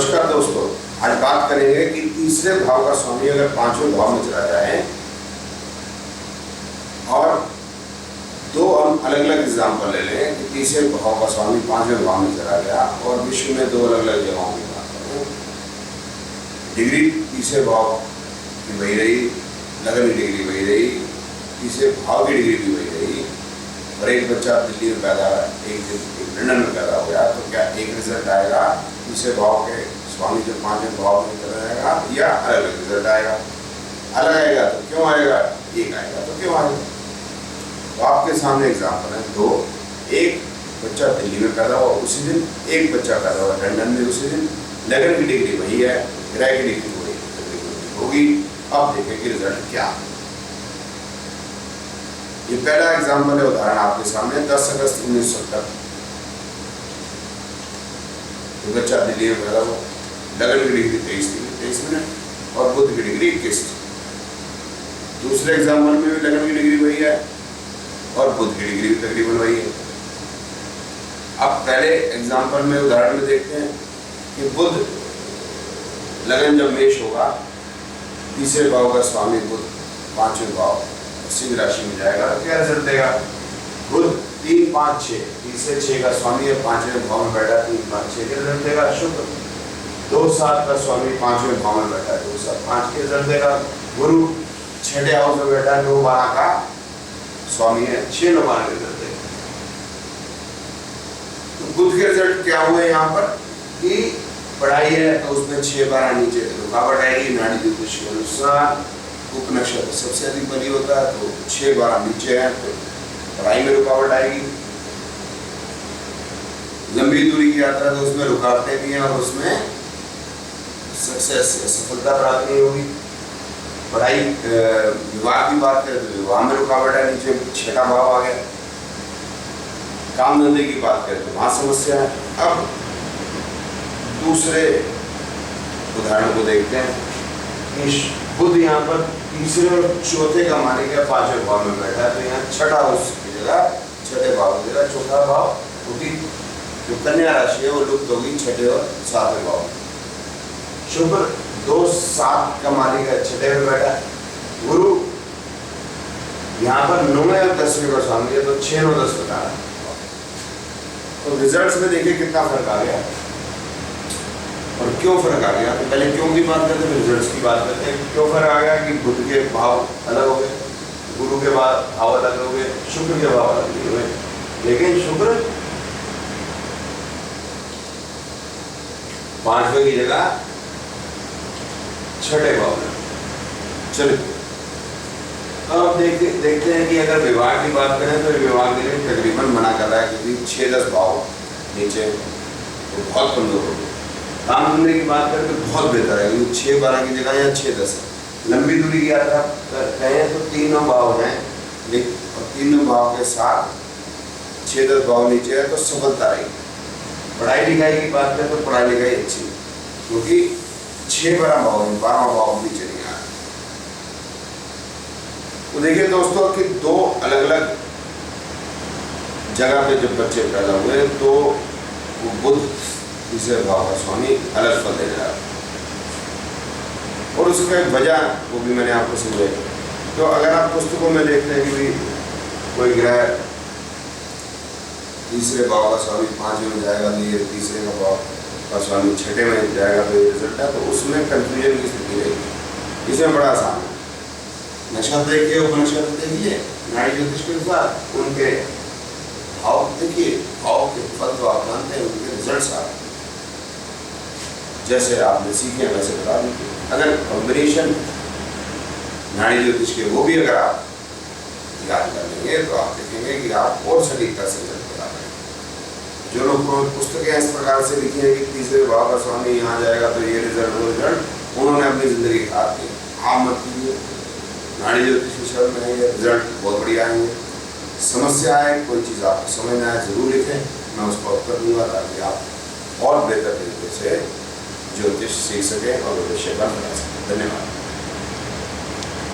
नमस्कार दोस्तों, आज बात करेंगे कि तीसरे भाव का स्वामी अगर पांचवें भाव में चला जाए और दो हम अलग अलग एग्जाम्पल ले लें कि तीसरे भाव का स्वामी पांचवें भाव में चला गया और विश्व में दो अलग अलग जगहों की बात करें। डिग्री तीसरे भाव की वही रही, लगन की डिग्री वही रही, तीसरे भाव की डिग्री भी वही रही और एक बच्चा दिल्ली में पैदा, एक लंदन में पैदा हो गया, तो क्या एक रिजल्ट आएगा तीसरे भाव के स्वामी जो पांचवें भाव में चला जाएगा या अलग अलग रिजल्ट आएगा? अलग आएगा तो क्यों आएगा, एक आएगा तो क्यों आएगा? तो आपके सामने एग्जाम्पल है दो। एक बच्चा दिल्ली में पैदा हुआ उसी दिन, एक बच्चा पैदा हुआ लंदन में उसी दिन, लगन की डिग्री वही है, ग्रह की डिग्री वही होगी। अब देखें कि रिजल्ट क्या है। ये पहला एग्जाम्पल है, उदाहरण आपके सामने 10 अगस्त 1970 तो बच्चा दिल्ली में पैदा हुआ, लगन की डिग्री 23 मिनट और बुध की डिग्री 21। दूसरे एग्जाम्पल में भी लगन की डिग्री वही है और बुध की डिग्री भी तकरीबन वही है। अब पहले एग्जाम्पल में उदाहरण में देखते हैं कि बुध लगन जब मेष होगा, तीसरे भाव का स्वामी बुध पांचवें भाव सिंह राशि में जाएगा तो क्या रिजल्ट देगा? बुध 3, 5, 6, तीसरे 6 का स्वामी है, पांचवें भाव में बैठा 3, 5, 6 के रिजल्ट देगा। शुक्र 2, 7 का स्वामी पांचवें भाव में बैठा है, 2, 7, 5 के रिजल्ट देगा। गुरु 6ठे हाउस में बैठा है, 9, 12 का स्वामी है, 6, 9, 12 के रिजल्ट देगा। तो बुध के रिजल्ट क्या हुए यहाँ पर कि पढ़ाई है तो उसमें 6, 12 नीचे रुकावट आएगी। नाड़ी ज्योतिष के अनुसार उपनक्षत्र सबसे अधिक बली होता है, तो 6, 12 नीचे है तो पढ़ाई में रुकावट आएगी। लंबी दूरी की यात्रा तो उसमें रुकावटें भी हैं और उसमें सक्सेस सफलता प्राप्त नहीं होगी। पढ़ाई विवाह की बात करें तो विवाह में रुकावट है, नीचे 6ठा भाव आ गया। काम धंधे की बात करें तो वहां समस्या है। अब दूसरे उदाहरण को देखते हैं कि बुध यहाँ पर तीसरे और चौथे का माने गया पांचवें भाव में बैठा है, तो यहाँ 6ठा उसकी जगह 6ठे भाव की जगह 4ठा भाव, क्योंकि जो कन्या राशि है वो लुप्त होगी 6ठे और 7वें भाव। शुक्र 2, 7 का माने गया 6ठे में बैठा है। गुरु यहाँ पर 9वें और 10वें का स्वामी है, तो 6, 9, 10 बता रहा है। तो रिजल्ट्स में देखिए कितना फर्क आ गया और क्यों फर्क आ गया। तो पहले क्यों की बात करते हैं, रिजल्ट्स की बात करते हैं। क्यों फर्क आ गया कि बुध के भाव अलग हो गए, गुरु के भाव अलग हो गए, शुक्र के भाव अलग नहीं हुए। लेकिन शुक्र 5वें की जगह 6ठे भाव में। चलिए अब देखते हैं कि अगर विवाह की बात करें तो विवाह के लिए तकरीबन मना कर रहा है, क्योंकि 6, 10 भाव नीचे तो बहुत कमजोर हो गए। काम धंधे की बात करें तो बहुत बेहतर है, 6, 12 की जगह या 6, 10 है। लंबी दूरी की यात्रा कहें तो 3 भाव हैं, लेकिन 3 भाव के साथ 6, 10 भाव नीचे है तो सफलता रहेगी। पढ़ाई लिखाई की बात करें तो पढ़ाई लिखाई अच्छी, क्योंकि 6, 12 भाव 12 भाव नीचे नहीं आ रहा। तो देखिए दोस्तों कि दो अलग अलग जगह पे जब बच्चे पैदा हुए तो वो बुध तीसरे भाव का स्वामी अलग फल देने लगा और उसका एक वजह वो भी मैंने आपको समझाई। तो अगर आप पुस्तकों में देखते हैं कि कोई ग्रह तीसरे भाव का स्वामी 5वें में जाएगा तो ये तीसरे का भाव का स्वामी 6ठे में जाएगा तो ये रिजल्ट है, तो उसमें कंफ्यूजन की स्थिति रहेगी। इसमें बड़ा आसान है, नक्षत्र देखिए, उपनक्षत्र देखिए, नाड़ी ज्योतिष के अनुसार उनके भाव देखिए, भाव के फल तो आप जानते हैं, उनके रिजल्ट आ जैसे आपने सीखे वैसे बता दीजिए। अगर कॉम्बिनेशन नाड़ी ज्योतिष के वो भी अगर आप याद कर लेंगे तो आप देखेंगे कि आप और सटीकता से रिजल्ट बता पाएंगे। जो लोग पुस्तकें इस प्रकार से लिखी है कि तीसरे भाव का स्वामी यहाँ जाएगा तो ये रिजल्ट वो रिजल्ट, उन्होंने अपनी जिंदगी खराब की। आप मत कीजिए, नाड़ी ज्योतिष के शरण में ये रिजल्ट बहुत बढ़िया आएंगे। समस्या है, कोई चीज़ आपको समझ में आए जरूर लिखें, मैं उसका उत्तर दूंगा ताकि आप और बेहतर तरीके से ज्योतिष सीख सकें और भविष्य का बना सकें। धन्यवाद।